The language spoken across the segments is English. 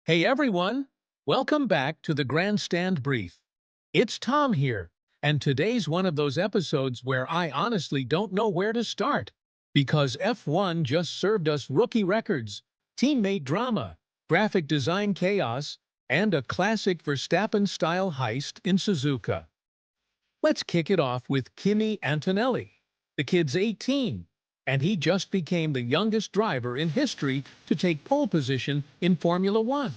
Hey everyone, welcome back to the Grandstand Brief. It's Tom here, and today's one of those episodes where I honestly don't know where to start. Because F1 just served us rookie records, teammate drama, graphic design chaos, and a classic Verstappen-style heist in Suzuka. Let's kick it off with Kimi Antonelli. The kid's 18, and he just became the youngest driver in history to take pole position in Formula One.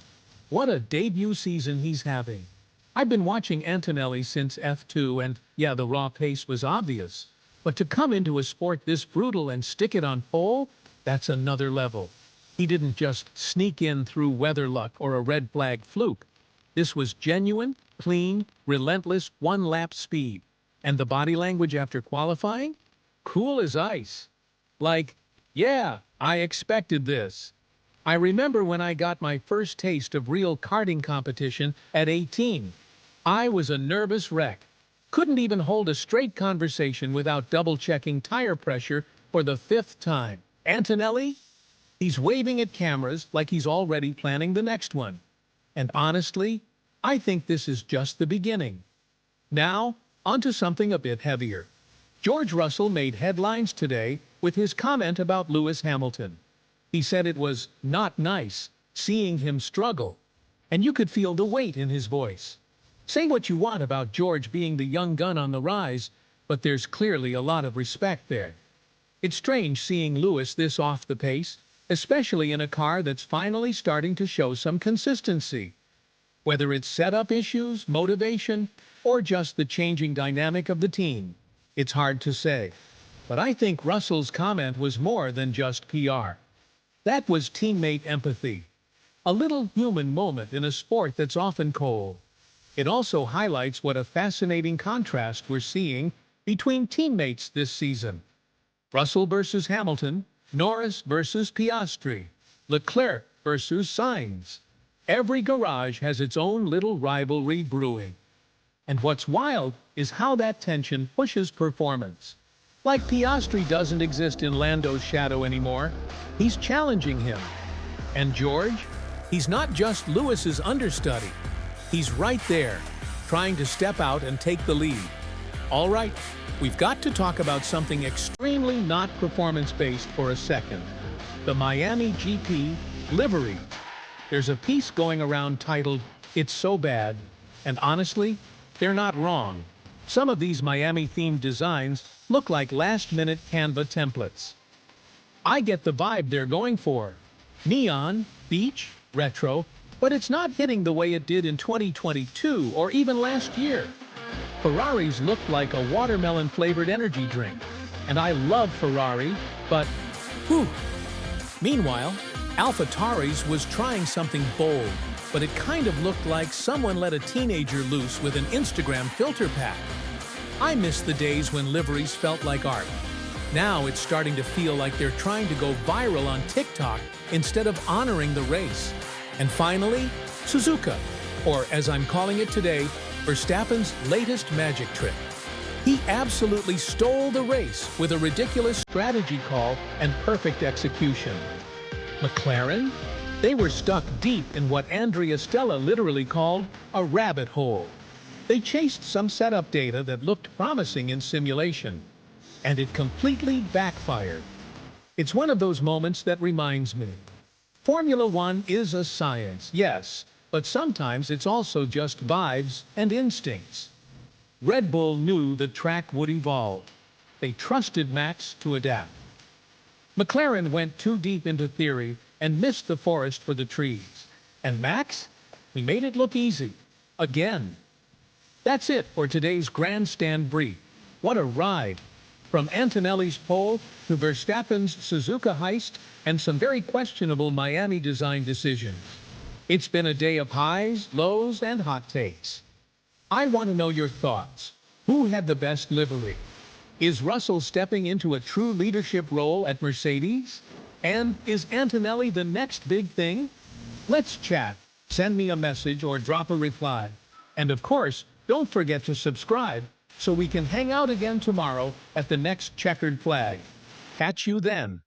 What a debut season he's having. I've been watching Antonelli since F2, and yeah, the raw pace was obvious. But to come into a sport this brutal and stick it on pole, that's another level. He didn't just sneak in through weather luck or a red flag fluke. This was genuine, clean, relentless one-lap speed. And the body language after qualifying? Cool as ice. Like, yeah, I expected this. I remember when I got my first taste of real karting competition at 18. I was a nervous wreck. Couldn't even hold a straight conversation without double-checking tire pressure for the fifth time. Antonelli? He's waving at cameras like he's already planning the next one. And honestly, I think this is just the beginning. Now, onto something a bit heavier. George Russell made headlines today with his comment about Lewis Hamilton. He said it was not nice seeing him struggle, and you could feel the weight in his voice. Say what you want about George being the young gun on the rise, but there's clearly a lot of respect there. It's strange seeing Lewis this off the pace, especially in a car that's finally starting to show some consistency. Whether it's setup issues, motivation, or just the changing dynamic of the team, it's hard to say. But I think Russell's comment was more than just PR. That was teammate empathy. A little human moment in a sport that's often cold. It also highlights what a fascinating contrast we're seeing between teammates this season. Russell versus Hamilton, Norris versus Piastri, Leclerc versus Sainz. Every garage has its own little rivalry brewing. And what's wild is how that tension pushes performance. Like Piastri doesn't exist in Lando's shadow anymore, he's challenging him. And George? He's not just Lewis's understudy. He's right there, trying to step out and take the lead. All right, we've got to talk about something extremely not performance-based for a second. The Miami GP livery. There's a piece going around titled, "It's So Bad," and honestly, they're not wrong. Some of these Miami-themed designs look like last-minute Canva templates. I get the vibe they're going for. Neon, beach, retro, but it's not hitting the way it did in 2022 or even last year. Ferraris look like a watermelon-flavored energy drink, and I love Ferrari, but whew. Meanwhile, AlphaTauri's was trying something bold, but it kind of looked like someone let a teenager loose with an Instagram filter pack. I miss the days when liveries felt like art. Now it's starting to feel like they're trying to go viral on TikTok instead of honoring the race. And finally, Suzuka, or as I'm calling it today, Verstappen's latest magic trick. He absolutely stole the race with a ridiculous strategy call and perfect execution. McLaren? They were stuck deep in what Andrea Stella literally called a rabbit hole. They chased some setup data that looked promising in simulation, and it completely backfired. It's one of those moments that reminds me. Formula One is a science, yes, but sometimes it's also just vibes and instincts. Red Bull knew the track would evolve. They trusted Max to adapt. McLaren went too deep into theory and missed the forest for the trees. And Max? We made it look easy. Again. That's it for today's Grandstand Brief. What a ride! From Antonelli's pole to Verstappen's Suzuka heist and some very questionable Miami design decisions. It's been a day of highs, lows, and hot takes. I want to know your thoughts. Who had the best livery? Is Russell stepping into a true leadership role at Mercedes? And is Antonelli the next big thing? Let's chat. Send me a message or drop a reply. And of course, don't forget to subscribe so we can hang out again tomorrow at the next checkered flag. Catch you then.